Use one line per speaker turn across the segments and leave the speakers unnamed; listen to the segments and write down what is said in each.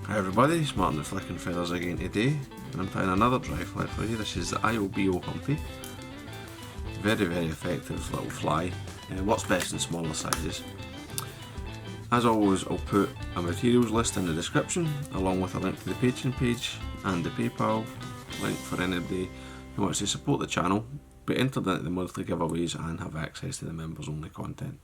Hi everybody, it's Martyn with Flicking Feathers again today, and I'm tying another dry fly for you. This is the IOBO Humpy. Very effective little fly. Works best in smaller sizes. As always, I'll put a materials list in the description, along with a link to the Patreon page and the PayPal link for anybody who wants to support the channel, be entered into the monthly giveaways and have access to the members only content.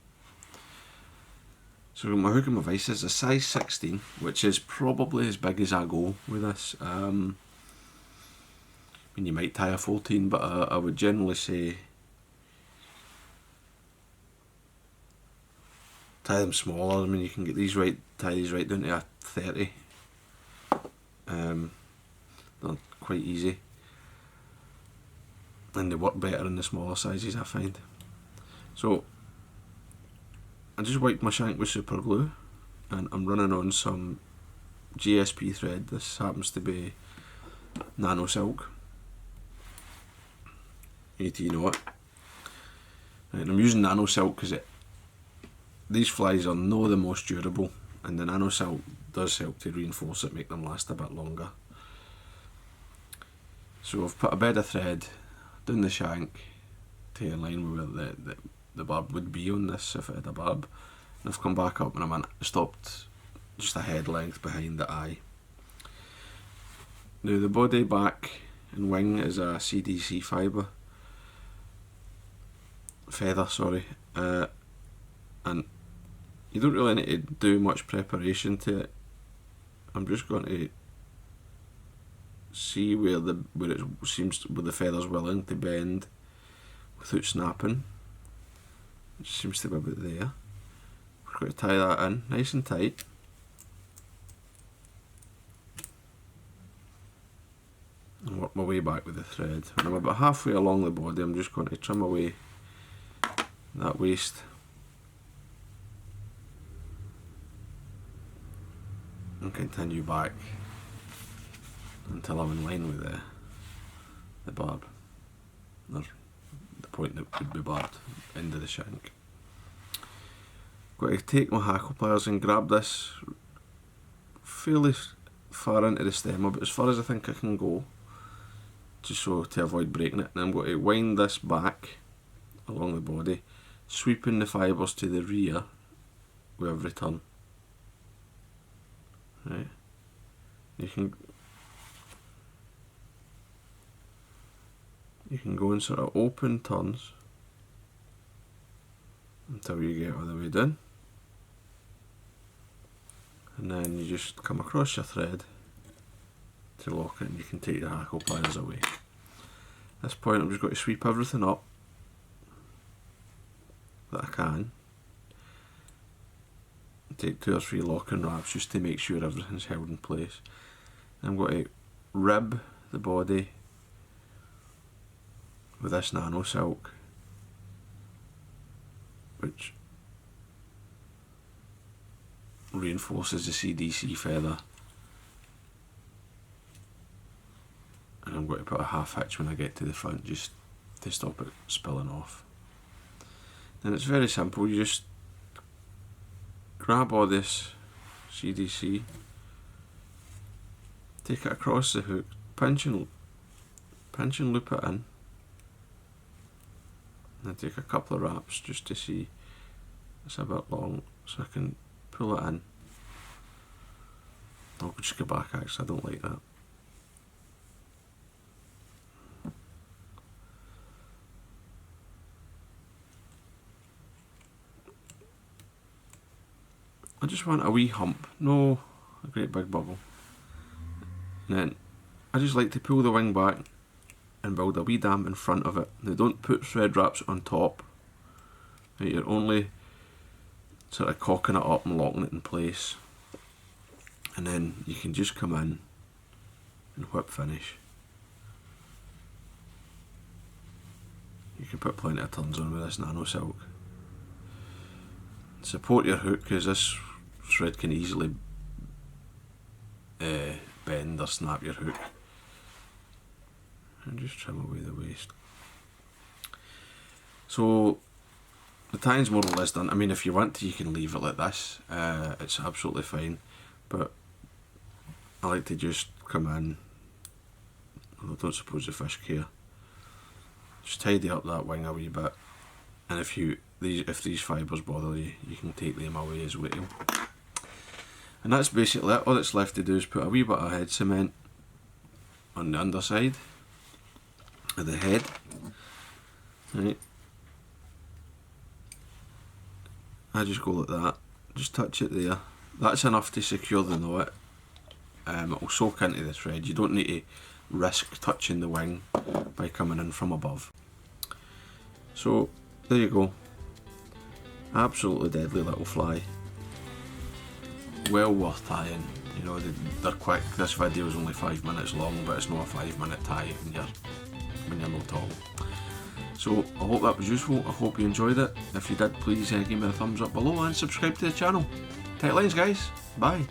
So my hook and my vise is a size 16, which is probably as big as I go with this. I mean, you might tie a 14, but I would generally say tie them smaller. I mean, you can get these tie these right down to a 30. They're quite easy, and they work better in the smaller sizes, I find. So I just wiped my shank with super glue, and I'm running on some GSP thread. This happens to be nano silk, AT know it. Right, I'm using nano silk because these flies are no the most durable, and the nano silk does help to reinforce it, make them last a bit longer. So I've put a bed of thread down the shank to in line with where the barb would be on this if it had a barb, and I've come back up and I'm stopped just a head length behind the eye. Now the body, back and wing is a CDC feather, and you don't really need to do much preparation to it. I'm just going to see where the feather's willing to bend without snapping. It seems to be about there. We're going to tie that in nice and tight. And work my way back with the thread. When I'm about halfway along the body, I'm just going to trim away that waist. And continue back until I'm in line with the barb. Or the point that would be barbed into the shank. Got to take my hackle pliers and grab this fairly far into the stem, about as far as I think I can go, just so to avoid breaking it. And I'm going to wind this back along the body, sweeping the fibres to the rear with every turn. Right. You can go in sort of open turns until you get all the way down, and then you just come across your thread to lock it, and you can take the hackle pliers away. At this point I'm just going to sweep everything up that I can, and take 2 or 3 locking wraps just to make sure everything's held in place. I'm going to rib the body with this nano silk, which reinforces the CDC feather, and I'm going to put a half hitch when I get to the front just to stop it spilling off. And it's very simple. You just grab all this CDC, take it across the hook, pinch and loop it in, and take a couple of wraps just to see it's a bit long, so I can pull it in. I'll just go back, actually, I don't like that. I just want a wee hump, no a great big bubble. And then I just like to pull the wing back and build a wee dam in front of it. Now don't put thread wraps on top. Right, you're only sort of cocking it up and locking it in place, and then you can just come in and whip finish. You can put plenty of turns on with this nano silk. Support your hook, because this thread can easily bend or snap your hook. And just trim away the waist. So the tying's more or less done. I mean, if you want to, you can leave it like this. It's absolutely fine. But I like to just come in, I don't suppose the fish care, just tidy up that wing a wee bit, and if these fibres bother you, you can take them away as well. And that's basically it. All that's left to do is put a wee bit of head cement on the underside of the head, right. I just go like that, just touch it there. That's enough to secure the knot. It will soak into the thread. You don't need to risk touching the wing by coming in from above. So there you go. Absolutely deadly little fly. Well worth tying. You know, they're quick. This video is only 5 minutes long, but it's not a 5-minute tie when you're not tall. So I hope that was useful. I hope you enjoyed it. If you did, please give me a thumbs up below and subscribe to the channel. Tight lines, guys. Bye.